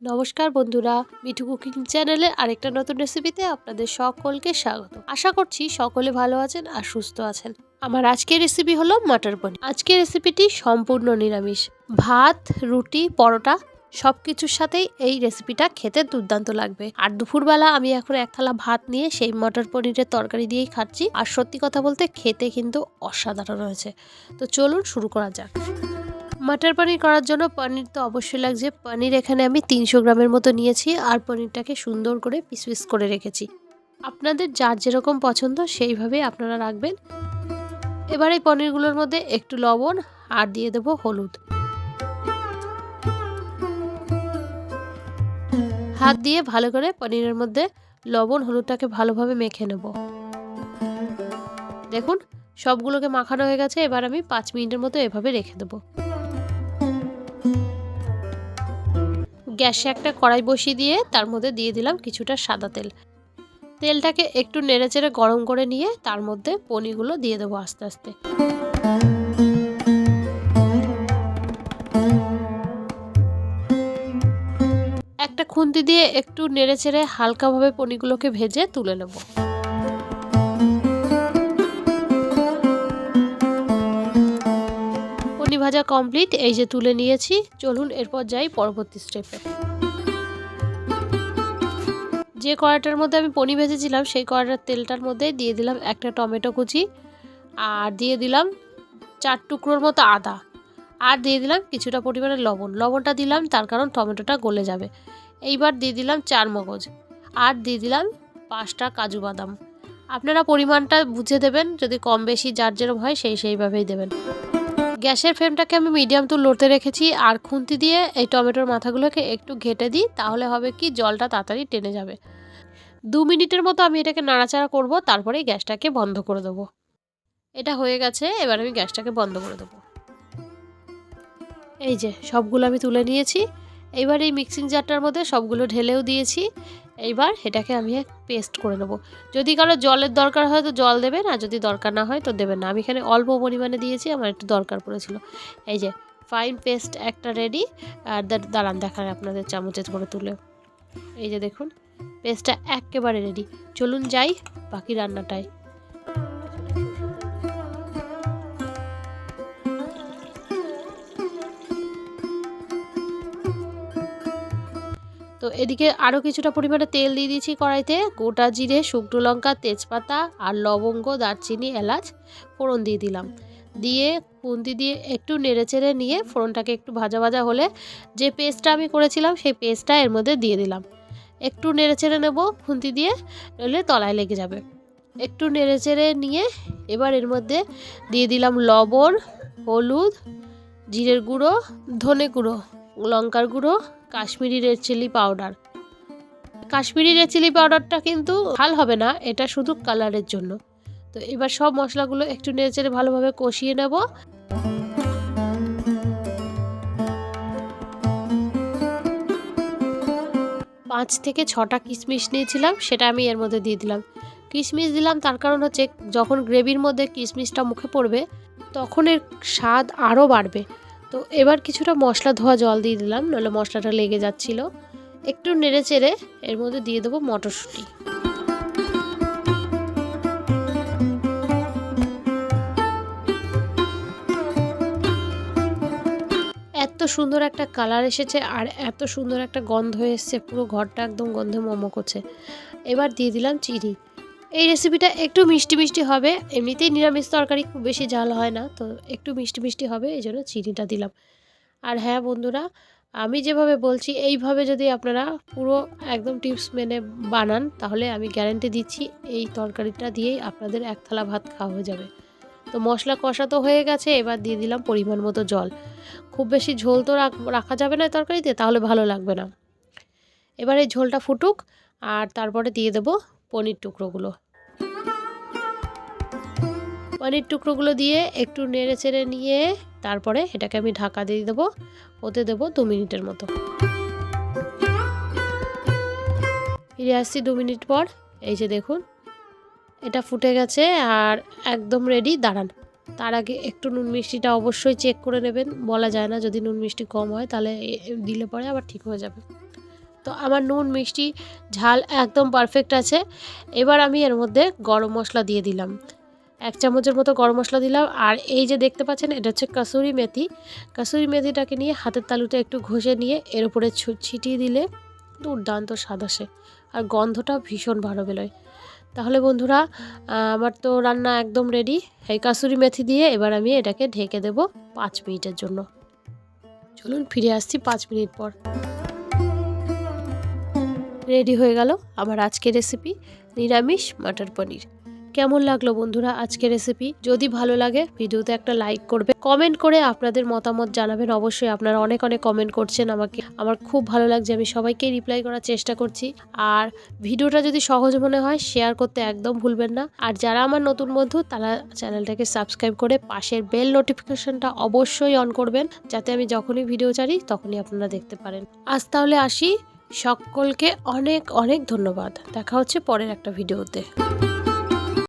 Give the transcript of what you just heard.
নমস্কার বন্ধুরা, মিঠু কুকিং চ্যানেলে আরেকটা নতুন রেসিপিতে আপনাদের সকলকে স্বাগত। আশা করছি সকলে ভালো আছেন আর সুস্থ আছেন। আমার আজকের রেসিপি হলো মটর পনির। আজকের রেসিপিটি সম্পূর্ণ নিরামিষ। ভাত, রুটি, পরোটা সব কিছুর সাথেই এই রেসিপিটা খেতে দুর্দান্ত লাগবে। আর দুপুরবেলা আমি এখন এক থালা ভাত নিয়ে সেই মটর পনিরের তরকারি দিয়েই খাচ্ছি। আর সত্যি কথা বলতে খেতে কিন্তু অসাধারণ হয়েছে। তো চলুন শুরু করা যাক। মটর পনির করার জন্য পনির তো অবশ্যই লাগছে। পনির এখানে আমি 300 গ্রামের মতো নিয়েছি আর পনিরটাকে সুন্দর করে পিস পিস করে রেখেছি। আপনাদের যার যেরকম পছন্দ সেইভাবে আপনারা রাখবেন। এবার এই পনিরগুলোর মধ্যে একটু লবণ আর দিয়ে দেব হলুদ। হাত দিয়ে ভালো করে পনিরের মধ্যে লবণ হলুদটাকে ভালোভাবে মেখে নেব। দেখুন সবগুলোকে মাখানো হয়ে গেছে। এবার আমি 5 মিনিটের মতো এভাবে রেখে দেবো। গ্যাসে একটা কড়াই বসিয়ে দিয়ে তার মধ্যে দিয়ে দিলাম কিছুটা সাদা তেল। তেলটাকে একটু নেড়েচেড়ে গরম করে নিয়ে তার মধ্যে পনিরগুলো দিয়ে দেবো আস্তে আস্তে। একটা খুন্তি দিয়ে একটু নেড়েচেড়ে হালকাভাবে পনিরগুলোকে ভেজে তুলে নেব। পনির ভাজা কমপ্লিট, এই যে তুলে নিয়েছি। চলুন এরপর যাই পরবর্তী স্টেপে। যে কড়াইটার মধ্যে আমি পনির ভেজেছিলাম সেই কড়াইটার তেলটার মধ্যে দিয়ে দিলাম একটা টমেটো কুচি আর দিয়ে দিলাম 4 টুকরোর মতো আদা আর দিয়ে দিলাম কিছুটা পরিমাণে লবণ। লবণটা দিলাম তার কারণ টমেটোটা গলে যাবে। এইবার দিয়ে দিলাম 4 মগজ আর দিয়ে দিলাম 5টা কাজু বাদাম। আপনারা পরিমাণটা বুঝে দেবেন, যদি কম বেশি যার যেরকম হয় সেইভাবেই দেবেন। গ্যাসের ফ্লেমটাকে আমি মিডিয়াম টু লোতে রেখেছি আর খুন্তি দিয়ে এই টমেটোর মাথাগুলোকে একটু ঘেটে দিই, তাহলে হবে কি জলটা তাড়াতাড়ি টেনে যাবে। 2 মিনিটের মতো আমি এটাকে নাড়াচাড়া করব, তারপরে গ্যাসটাকে বন্ধ করে দেবো। এটা হয়ে গেছে, এবার আমি গ্যাসটাকে বন্ধ করে দেবো। এই যে সবগুলো আমি তুলে নিয়েছি। এইবার এই মিক্সিং জারটার মধ্যে সবগুলো ঢেলেও দিয়েছি। এইবার এটাকে আমি পেস্ট করে নেব। যদি কারো জলের দরকার হয় তো জল দেবেন, আর যদি দরকার না হয় তো দেবেন না। আমি এখানে অল্প পরিমাণে দিয়েছি, আমার একটু দরকার পড়েছিল। এই যে ফাইন পেস্ট একটা রেডি। আর দাঁড়ান দেখান আপনাদের চামচে করে তুলে। এই যে দেখুন পেস্টটা একেবারে রেডি। চলুন যাই বাকি রান্নাটায়। তো এদিকে আরও কিছুটা পরিমাণে তেল দিয়ে দিয়েছি কড়াইতে। গোটা জিরে, শুকনো লঙ্কা, তেজপাতা আর লবঙ্গ, দারচিনি, এলাচ ফোড়ন দিয়ে দিলাম। দিয়ে খুন্তি দিয়ে একটু নেড়েচেড়ে নিয়ে ফোড়নটাকে একটু ভাজা ভাজা হলে যে পেস্টটা আমি করেছিলাম সেই পেস্টটা এর মধ্যে দিয়ে দিলাম। একটু নেড়েচেড়ে নেব খুন্তি দিয়ে, নইলে তলায় লেগে যাবে। একটু নেড়েচেড়ে নিয়ে এবার এর মধ্যে দিয়ে দিলাম লবণ, হলুদ, জিরের গুঁড়ো, ধনে গুঁড়ো, লঙ্কার গুঁড়ো, Kashmiri red chilli powder. Kashmiri red chilli পাউডারটা কিন্তু ঝাল হবে না, এটা শুধু কালারের জন্য। তো এবার সব মশলাগুলো একটু নেড়েচেড়ে ভালোভাবে কষিয়ে নেব। 5 থেকে 6টা কিশমিশ নিয়েছিলাম, সেটা আমি এর মধ্যে দিয়ে দিলাম। কিশমিশ দিলাম তার কারণ হচ্ছে যখন গ্রেভির মধ্যে কিশমিশটা মুখে পড়বে তখন এর স্বাদ আরও বাড়বে। তো এবার কিছুটা মশলা ধোয়া জল দিয়ে দিলাম, নইলে মশলাটা লেগে যাচ্ছিল। একটু নেড়ে চেড়ে এর মধ্যে দিয়ে দেবো মটরশুঁটি। এত সুন্দর একটা কালার এসেছে আর এত সুন্দর একটা গন্ধ এসছে, পুরো ঘরটা একদম গন্ধে মম করছে। এবার দিয়ে দিলাম চিনি। এই রেসিপিটা একটু মিষ্টি মিষ্টি হবে, এমনিতেই নিরামিষ তরকারি খুব বেশি ঝাল হয় না, তো একটু মিষ্টি মিষ্টি হবে, এই জন্য চিনিটা দিলাম। আর হ্যাঁ বন্ধুরা, আমি যেভাবে বলছি এইভাবে যদি আপনারা পুরো একদম টিপস মেনে বানান, তাহলে আমি গ্যারান্টি দিচ্ছি এই তরকারিটা দিয়েই আপনাদের এক থালা ভাত খাওয়া হয়ে যাবে। তো মশলা কষা তো হয়ে গেছে, এবার দিয়ে দিলাম পরিমাণ মতো জল। খুব বেশি ঝোল তো রাখা যাবে না তরকারিতে, তাহলে ভালো লাগবে না। এবার এই ঝোলটা ফুটুক আর তারপরে দিয়ে দেবো পনির টুকরোগুলো। পনির টুকরোগুলো দিয়ে একটু নেড়ে চেড়ে নিয়ে তারপরে এটাকে আমি ঢাকা দিয়ে দেবো। হতে দেবো 2 মিনিটের মতো। ফিরে আসছি 2 মিনিট পর। এই যে দেখুন এটা ফুটে গেছে আর একদম রেডি। দাঁড়ান, তার আগে একটু নুন মিষ্টিটা অবশ্যই চেক করে নেবেন। বলা যায় না, যদি নুন মিষ্টি কম হয় তাহলে দিলে পরে আবার ঠিক হয়ে যাবে। তো আমার নুন মিষ্টি ঝাল একদম পারফেক্ট আছে। এবার আমি এর মধ্যে গরম মশলা দিয়ে দিলাম, 1 চামচের মতো গরম মশলা দিলাম। আর এই যে দেখতে পাচ্ছেন এটা হচ্ছে কাসুরি মেথি। কাসুরি মেথিটাকে নিয়ে হাতের তালুতে একটু ঘষে নিয়ে এর উপরে ছিটিয়ে দিলে দুর্দান্ত স্বাদ আসে আর গন্ধটা ভীষণ ভালো বেরোয়। তাহলে বন্ধুরা আমার তো রান্না একদম রেডি। এই কাসুরি মেথি দিয়ে এবার আমি এটাকে ঢেকে দেব 5 মিনিটের জন্য। চলুন ফিরে আসছি 5 মিনিট পর। রেডি হয়ে গেল আমার আজকের রেসিপি নিরামিষ মটর পনির। কেমন লাগলো বন্ধুরা আজকের রেসিপি? যদি ভালো লাগে ভিডিওতে একটা লাইক করবে, কমেন্ট করে আপনাদের মতামত জানাবেন। অবশ্যই আপনারা অনেক অনেক কমেন্ট করছেন আমাকে, আমার খুব ভালো লাগছে, আমি সবাইকে রিপ্লাই করার চেষ্টা করছি। আর ভিডিওটা যদি সহজ মনে হয় শেয়ার করতে একদম ভুলবেন না। আর যারা আমার নতুন বন্ধু তারা চ্যানেলটাকে সাবস্ক্রাইব করে পাশের বেল নোটিফিকেশনটা অবশ্যই অন করবেন, যাতে আমি যখনই ভিডিও ছাড়ি তখনই আপনারা দেখতে পারেন। আজ তাহলে আসি, সকলকে অনেক অনেক ধন্যবাদ। দেখা হচ্ছে পরের একটা ভিডিওতে।